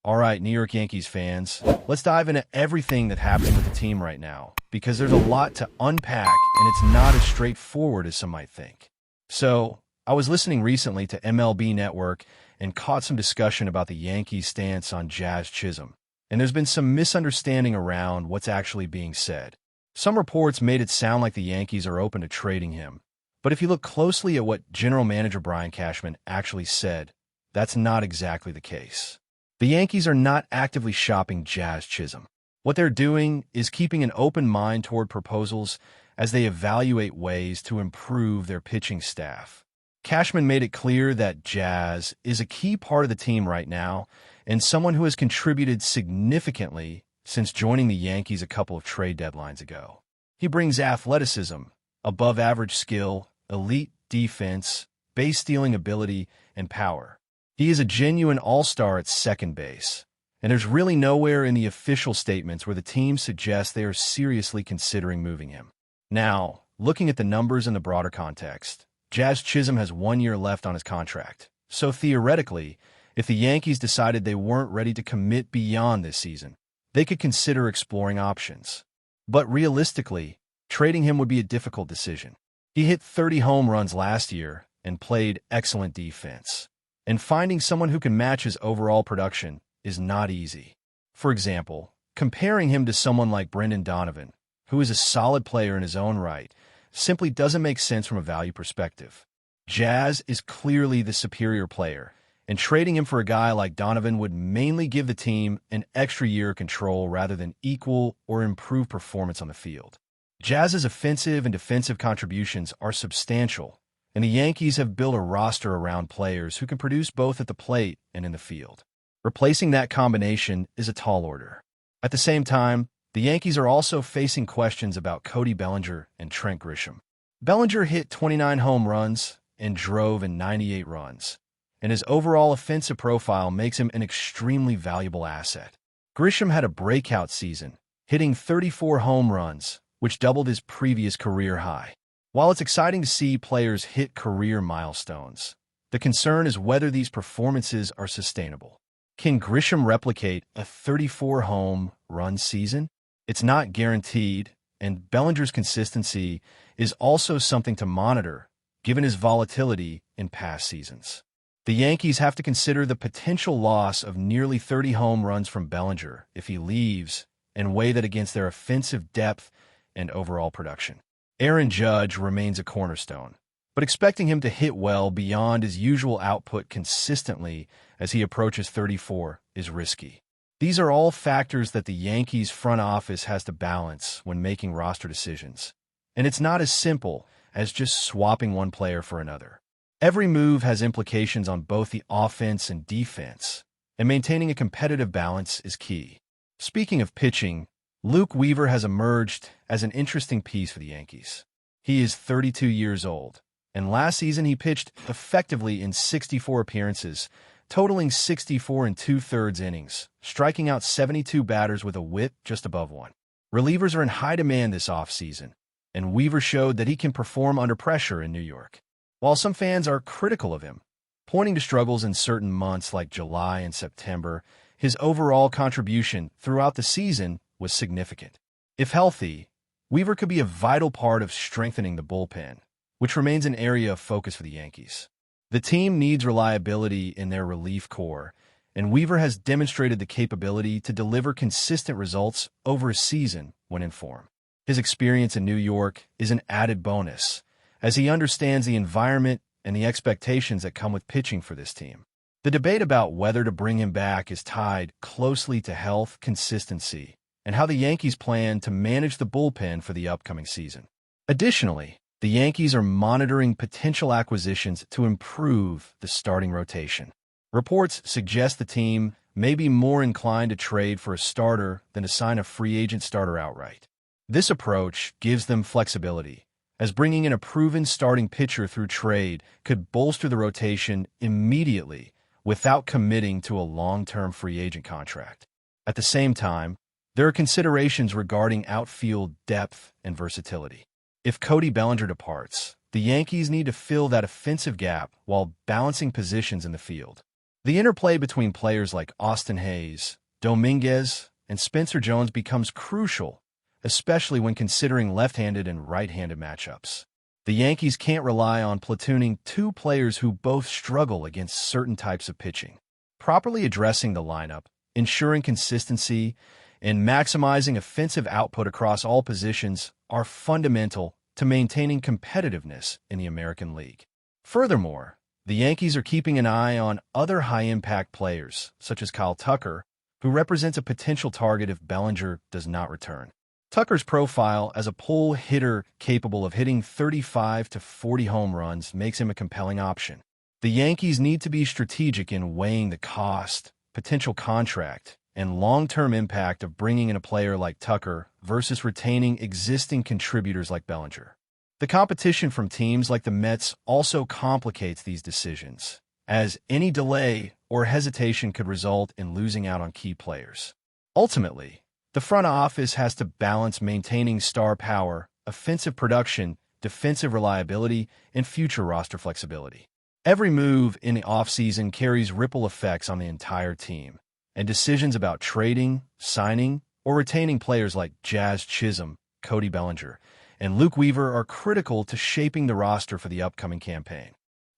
All right, New York Yankees fans, let's dive into everything that happened with the team right now, because there's a lot to unpack and it's not as straightforward as some might think. So, I was listening recently to MLB Network and caught some discussion about the Yankees' stance on Jazz Chisholm, and there's been some misunderstanding around what's actually being said. Some reports made it sound like the Yankees are open to trading him, but if you look closely at what General Manager Brian Cashman actually said, that's not exactly the case. The Yankees are not actively shopping Jazz Chisholm. What they're doing is keeping an open mind toward proposals as they evaluate ways to improve their pitching staff. Cashman made it clear that Jazz is a key part of the team right now and someone who has contributed significantly since joining the Yankees a couple of trade deadlines ago. He brings athleticism, above-average skill, elite defense, base-stealing ability, and power. He is a genuine all-star at second base, and there's really nowhere in the official statements where the team suggests they are seriously considering moving him. Now, looking at the numbers in the broader context, Jazz Chisholm has 1 year left on his contract, so theoretically, if the Yankees decided they weren't ready to commit beyond this season, they could consider exploring options. But realistically, trading him would be a difficult decision. He hit 30 home runs last year and played excellent defense. And finding someone who can match his overall production is not easy. For example, comparing him to someone like Brendan Donovan, who is a solid player in his own right, simply doesn't make sense from a value perspective. Jazz is clearly the superior player, and trading him for a guy like Donovan would mainly give the team an extra year of control rather than equal or improved performance on the field. Jazz's offensive and defensive contributions are substantial, and the Yankees have built a roster around players who can produce both at the plate and in the field. Replacing that combination is a tall order. At the same time, the Yankees are also facing questions about Cody Bellinger and Trent Grisham. Bellinger hit 29 home runs and drove in 98 runs, and his overall offensive profile makes him an extremely valuable asset. Grisham had a breakout season, hitting 34 home runs, which doubled his previous career high. While it's exciting to see players hit career milestones, the concern is whether these performances are sustainable. Can Grisham replicate a 34-home run season? It's not guaranteed, and Bellinger's consistency is also something to monitor, given his volatility in past seasons. The Yankees have to consider the potential loss of nearly 30 home runs from Bellinger if he leaves and weigh that against their offensive depth and overall production. Aaron Judge remains a cornerstone, but expecting him to hit well beyond his usual output consistently as he approaches 34 is risky. These are all factors that the Yankees front office has to balance when making roster decisions, and it's not as simple as just swapping one player for another. Every move has implications on both the offense and defense, and maintaining a competitive balance is key. Speaking of pitching, Luke Weaver has emerged as an interesting piece for the Yankees. He is 32 years old, and last season he pitched effectively in 64 appearances, totaling 64 and 2/3 innings, striking out 72 batters with a whip just above 1. Relievers are in high demand this offseason, and Weaver showed that he can perform under pressure in New York. While some fans are critical of him, pointing to struggles in certain months like July and September, his overall contribution throughout the season was significant. If healthy, Weaver could be a vital part of strengthening the bullpen, which remains an area of focus for the Yankees. The team needs reliability in their relief corps, and Weaver has demonstrated the capability to deliver consistent results over a season when in form. His experience in New York is an added bonus, as he understands the environment and the expectations that come with pitching for this team. The debate about whether to bring him back is tied closely to health, consistency, and how the Yankees plan to manage the bullpen for the upcoming season. Additionally, the Yankees are monitoring potential acquisitions to improve the starting rotation. Reports suggest the team may be more inclined to trade for a starter than to sign a free agent starter outright. This approach gives them flexibility, as bringing in a proven starting pitcher through trade could bolster the rotation immediately without committing to a long-term free agent contract. At the same time, there are considerations regarding outfield depth and versatility. If Cody Bellinger departs, the Yankees need to fill that offensive gap while balancing positions in the field. The interplay between players like Austin Hayes, Dominguez, and Spencer Jones becomes crucial, especially when considering left-handed and right-handed matchups. The Yankees can't rely on platooning two players who both struggle against certain types of pitching. Properly addressing the lineup, ensuring consistency, and maximizing offensive output across all positions are fundamental to maintaining competitiveness in the American League. Furthermore, the Yankees are keeping an eye on other high-impact players, such as Kyle Tucker, who represents a potential target if Bellinger does not return. Tucker's profile as a pull hitter capable of hitting 35 to 40 home runs makes him a compelling option. The Yankees need to be strategic in weighing the cost, potential contract, and long-term impact of bringing in a player like Tucker versus retaining existing contributors like Bellinger. The competition from teams like the Mets also complicates these decisions, as any delay or hesitation could result in losing out on key players. Ultimately, the front office has to balance maintaining star power, offensive production, defensive reliability, and future roster flexibility. Every move in the offseason carries ripple effects on the entire team, and decisions about trading, signing, or retaining players like Jazz Chisholm, Cody Bellinger, and Luke Weaver are critical to shaping the roster for the upcoming campaign.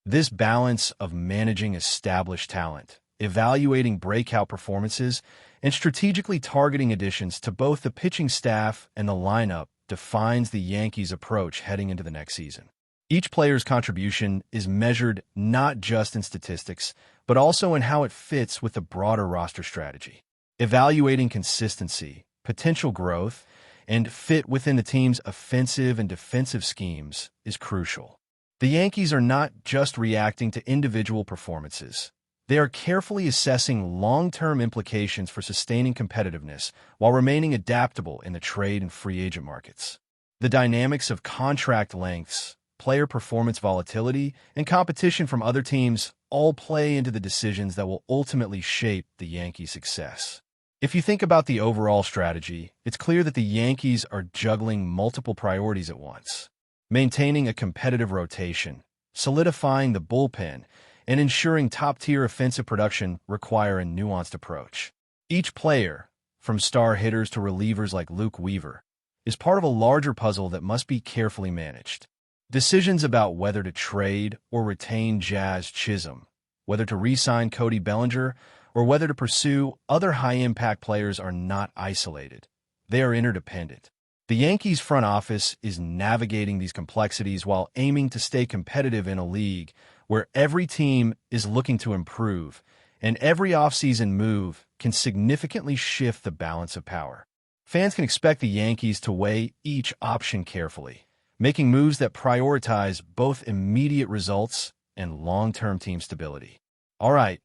This balance of managing established talent, evaluating breakout performances, and strategically targeting additions to both the pitching staff and the lineup defines the Yankees' approach heading into the next season. Each player's contribution is measured not just in statistics, but also in how it fits with the broader roster strategy. Evaluating consistency, potential growth, and fit within the team's offensive and defensive schemes is crucial. The Yankees are not just reacting to individual performances. They are carefully assessing long-term implications for sustaining competitiveness while remaining adaptable in the trade and free agent markets. The dynamics of contract lengths, player performance volatility, and competition from other teams all play into the decisions that will ultimately shape the Yankees' success. If you think about the overall strategy, it's clear that the Yankees are juggling multiple priorities at once. Maintaining a competitive rotation, solidifying the bullpen, and ensuring top-tier offensive production require a nuanced approach. Each player, from star hitters to relievers like Luke Weaver, is part of a larger puzzle that must be carefully managed. Decisions about whether to trade or retain Jazz Chisholm, whether to re-sign Cody Bellinger, or whether to pursue other high-impact players are not isolated. They are interdependent. The Yankees front office is navigating these complexities while aiming to stay competitive in a league where every team is looking to improve, and every offseason move can significantly shift the balance of power. Fans can expect the Yankees to weigh each option carefully, making moves that prioritize both immediate results and long-term team stability. All right,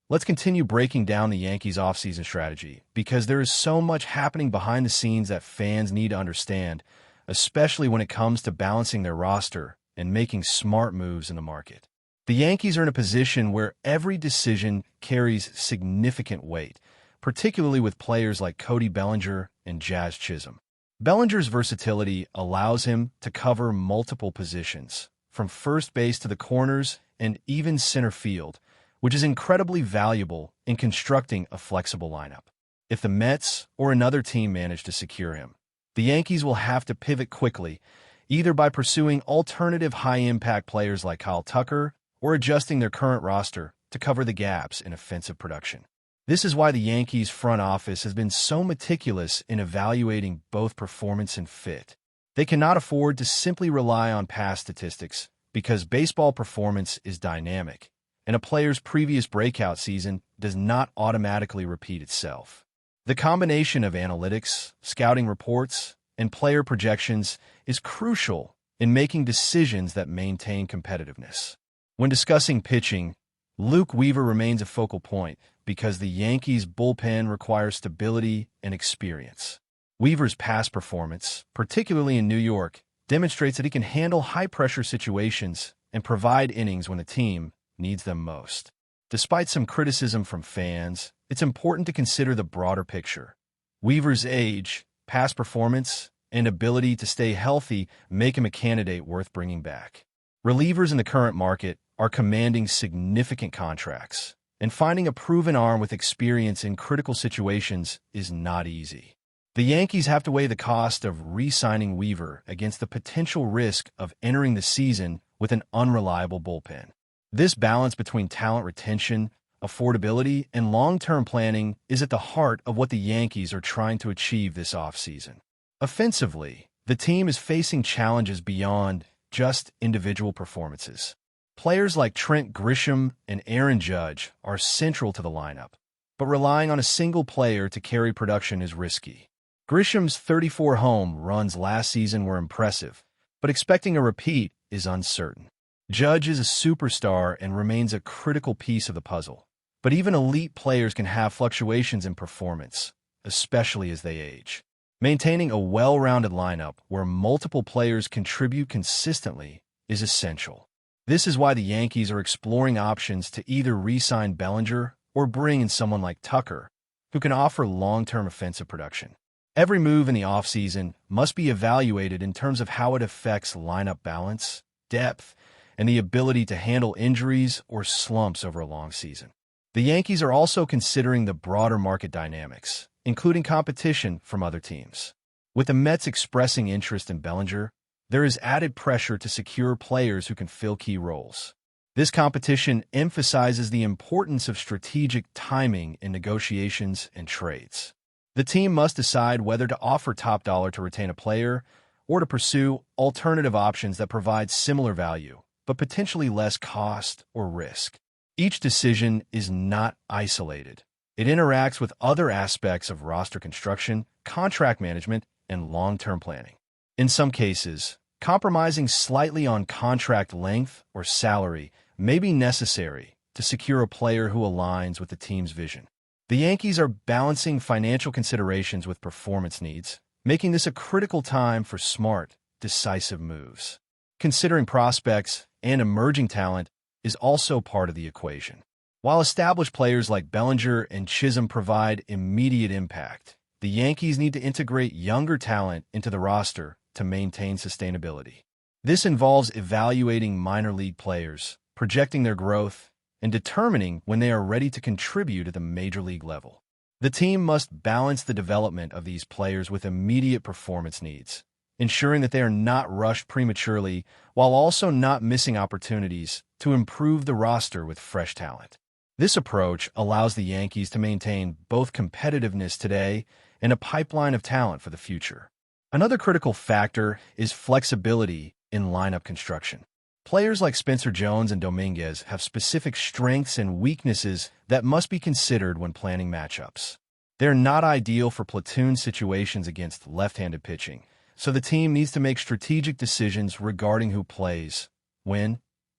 let's continue breaking down the Yankees' offseason strategy, because there is so much happening behind the scenes that fans need to understand, especially when it comes to balancing their roster and making smart moves in the market. The Yankees are in a position where every decision carries significant weight, particularly with players like Cody Bellinger and Jazz Chisholm. Bellinger's versatility allows him to cover multiple positions, from first base to the corners and even center field, which is incredibly valuable in constructing a flexible lineup. If the Mets or another team manage to secure him, the Yankees will have to pivot quickly, either by pursuing alternative high-impact players like Kyle Tucker or adjusting their current roster to cover the gaps in offensive production. This is why the Yankees front office has been so meticulous in evaluating both performance and fit. They cannot afford to simply rely on past statistics because baseball performance is dynamic, and a player's previous breakout season does not automatically repeat itself. The combination of analytics, scouting reports, and player projections is crucial in making decisions that maintain competitiveness. When discussing pitching, Luke Weaver remains a focal point because the Yankees' bullpen requires stability and experience. Weaver's past performance, particularly in New York, demonstrates that he can handle high-pressure situations and provide innings when the team needs them most. Despite some criticism from fans, it's important to consider the broader picture. Weaver's age, past performance, and ability to stay healthy make him a candidate worth bringing back. Relievers in the current market are commanding significant contracts, and finding a proven arm with experience in critical situations is not easy. The Yankees have to weigh the cost of re-signing Weaver against the potential risk of entering the season with an unreliable bullpen. This balance between talent retention, affordability, and long-term planning is at the heart of what the Yankees are trying to achieve this offseason. Offensively, the team is facing challenges beyond just individual performances. Players like Trent Grisham and Aaron Judge are central to the lineup, but relying on a single player to carry production is risky. Grisham's 34 home runs last season were impressive, but expecting a repeat is uncertain. Judge is a superstar and remains a critical piece of the puzzle, but even elite players can have fluctuations in performance, especially as they age. Maintaining a well-rounded lineup where multiple players contribute consistently is essential. This is why the Yankees are exploring options to either re-sign Bellinger or bring in someone like Tucker, who can offer long-term offensive production. Every move in the offseason must be evaluated in terms of how it affects lineup balance, depth, and the ability to handle injuries or slumps over a long season. The Yankees are also considering the broader market dynamics, including competition from other teams. With the Mets expressing interest in Bellinger, there is added pressure to secure players who can fill key roles. This competition emphasizes the importance of strategic timing in negotiations and trades. The team must decide whether to offer top dollar to retain a player or to pursue alternative options that provide similar value, but potentially less cost or risk. Each decision is not isolated. It interacts with other aspects of roster construction, contract management, and long-term planning. In some cases, compromising slightly on contract length or salary may be necessary to secure a player who aligns with the team's vision. The Yankees are balancing financial considerations with performance needs, making this a critical time for smart, decisive moves. Considering prospects and emerging talent is also part of the equation. While established players like Bellinger and Chisholm provide immediate impact, the Yankees need to integrate younger talent into the roster to maintain sustainability. This involves evaluating minor league players, projecting their growth, and determining when they are ready to contribute at the major league level. The team must balance the development of these players with immediate performance needs, ensuring that they are not rushed prematurely while also not missing opportunities to improve the roster with fresh talent. This approach allows the Yankees to maintain both competitiveness today and a pipeline of talent for the future. Another critical factor is flexibility in lineup construction. Players like Spencer Jones and Dominguez have specific strengths and weaknesses that must be considered when planning matchups. They're not ideal for platoon situations against left-handed pitching, so the team needs to make strategic decisions regarding who plays, when,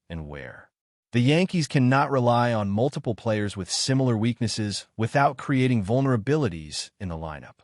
and where. The Yankees cannot rely on multiple players with similar weaknesses without creating vulnerabilities in the lineup.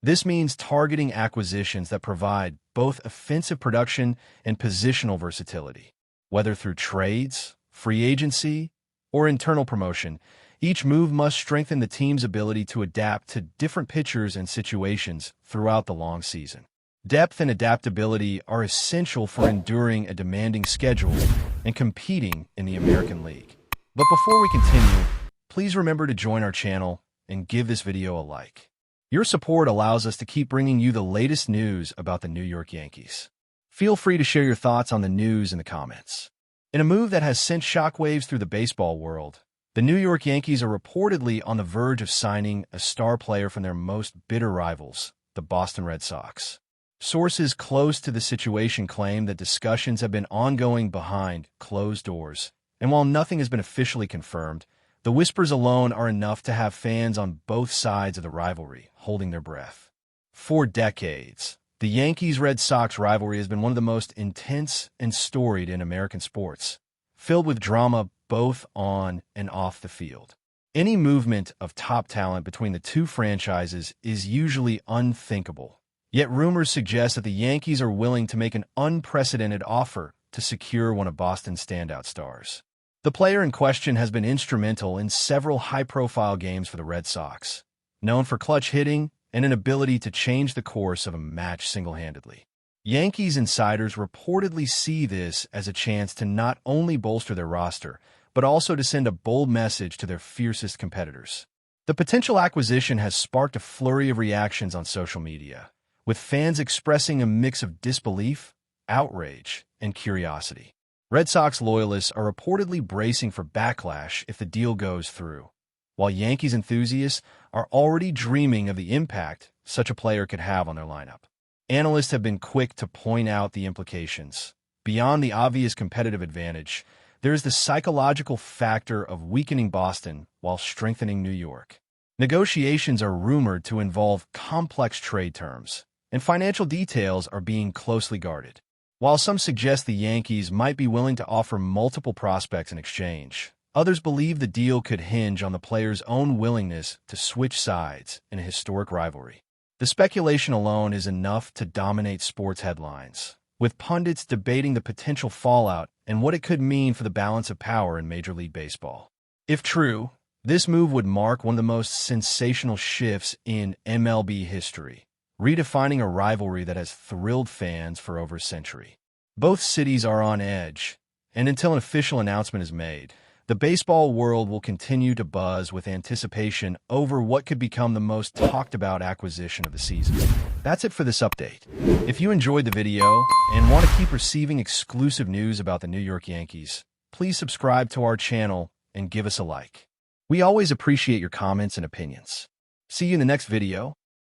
This means targeting acquisitions that provide both offensive production and positional versatility. Whether through trades, free agency, or internal promotion, each move must strengthen the team's ability to adapt to different pitchers and situations throughout the long season. Depth and adaptability are essential for enduring a demanding schedule and competing in the American League. But before we continue, please remember to join our channel and give this video a like. Your support allows us to keep bringing you the latest news about the New York Yankees. Feel free to share your thoughts on the news in the comments. In a move that has sent shockwaves through the baseball world, the New York Yankees are reportedly on the verge of signing a star player from their most bitter rivals, the Boston Red Sox. Sources close to the situation claim that discussions have been ongoing behind closed doors, and while nothing has been officially confirmed, the whispers alone are enough to have fans on both sides of the rivalry holding their breath. For decades, the Yankees-Red Sox rivalry has been one of the most intense and storied in American sports, filled with drama both on and off the field. Any movement of top talent between the two franchises is usually unthinkable, yet rumors suggest that the Yankees are willing to make an unprecedented offer to secure one of Boston's standout stars. The player in question has been instrumental in several high-profile games for the Red Sox, known for clutch hitting and an ability to change the course of a match single-handedly. Yankees insiders reportedly see this as a chance to not only bolster their roster, but also to send a bold message to their fiercest competitors. The potential acquisition has sparked a flurry of reactions on social media, with fans expressing a mix of disbelief, outrage, and curiosity. Red Sox loyalists are reportedly bracing for backlash if the deal goes through, while Yankees enthusiasts are already dreaming of the impact such a player could have on their lineup. Analysts have been quick to point out the implications. Beyond the obvious competitive advantage, there is the psychological factor of weakening Boston while strengthening New York. Negotiations are rumored to involve complex trade terms, and financial details are being closely guarded. While some suggest the Yankees might be willing to offer multiple prospects in exchange, others believe the deal could hinge on the player's own willingness to switch sides in a historic rivalry. The speculation alone is enough to dominate sports headlines, with pundits debating the potential fallout and what it could mean for the balance of power in Major League Baseball. If true, this move would mark one of the most sensational shifts in MLB history, redefining a rivalry that has thrilled fans for over a century. Both cities are on edge, and until an official announcement is made, the baseball world will continue to buzz with anticipation over what could become the most talked-about acquisition of the season. That's it for this update. If you enjoyed the video and want to keep receiving exclusive news about the New York Yankees, please subscribe to our channel and give us a like. We always appreciate your comments and opinions. See you in the next video.